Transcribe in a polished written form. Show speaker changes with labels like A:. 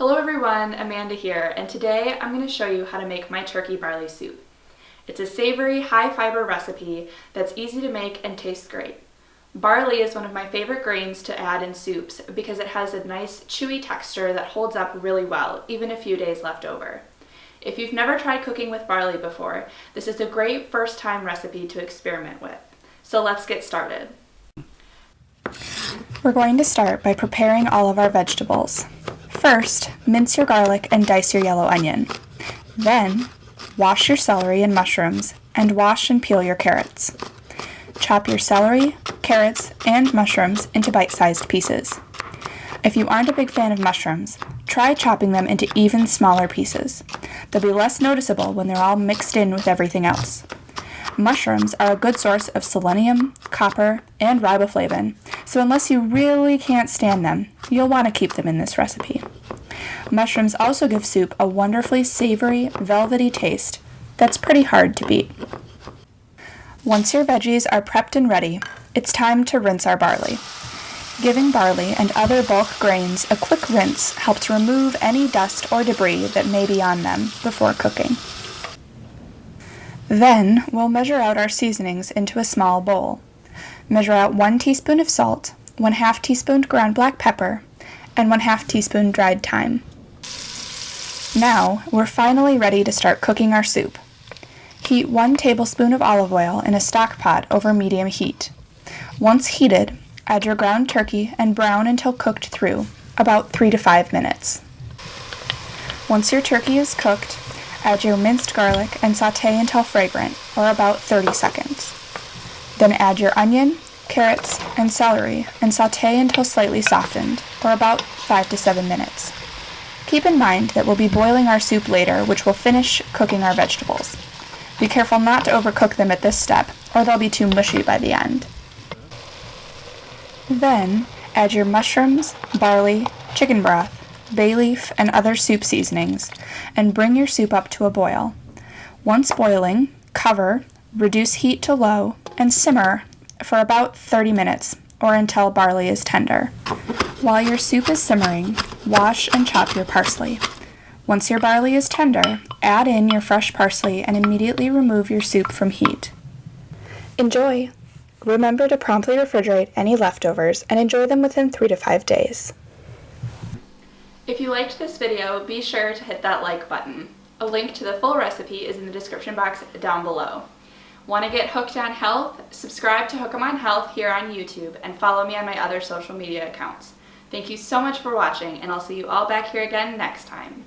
A: Hello everyone, Amanda here, and today I'm going to show you how to make my turkey barley soup. It's a savory, high-fiber recipe that's easy to make and tastes great. Barley is one of my favorite grains to add in soups because it has a nice chewy texture that holds up really well, even a few days left over. If you've never tried cooking with barley before, this is a great first-time recipe to experiment with. So let's get started.
B: We're going to start by preparing all of our vegetables. First, mince your garlic and dice your yellow onion. Then, wash your celery and mushrooms, and wash and peel your carrots. Chop your celery, carrots, and mushrooms into bite-sized pieces. If you aren't a big fan of mushrooms, try chopping them into even smaller pieces. They'll be less noticeable when they're all mixed in with everything else. Mushrooms are a good source of selenium, copper, and riboflavin, so unless you really can't stand them, you'll want to keep them in this recipe. Mushrooms also give soup a wonderfully savory, velvety taste that's pretty hard to beat. Once your veggies are prepped and ready, it's time to rinse our barley. Giving barley and other bulk grains a quick rinse helps remove any dust or debris that may be on them before cooking. Then, we'll measure out our seasonings into a small bowl. Measure out 1 teaspoon of salt, 1/2 teaspoon ground black pepper, and 1/2 teaspoon dried thyme. Now, we're finally ready to start cooking our soup. Heat 1 tablespoon of olive oil in a stock pot over medium heat. Once heated, add your ground turkey and brown until cooked through, about 3 to 5 minutes. Once your turkey is cooked, add your minced garlic and saute until fragrant, or about 30 seconds. Then add your onion, carrots, and celery and saute until slightly softened, or about 5 to 7 minutes. Keep in mind that we'll be boiling our soup later, which will finish cooking our vegetables. Be careful not to overcook them at this step, or they'll be too mushy by the end. Then, add your mushrooms, barley, chicken broth, bay leaf, and other soup seasonings, and bring your soup up to a boil. Once boiling, cover, reduce heat to low, and simmer for about 30 minutes, or until barley is tender. While your soup is simmering, wash and chop your parsley. Once your barley is tender, add in your fresh parsley and immediately remove your soup from heat. Enjoy! Remember to promptly refrigerate any leftovers and enjoy them within 3 to 5 days.
A: If you liked this video, be sure to hit that like button. A link to the full recipe is in the description box down below. Want to get hooked on health? Subscribe to Hookom on Health here on YouTube and follow me on my other social media accounts. Thank you so much for watching, and I'll see you all back here again next time.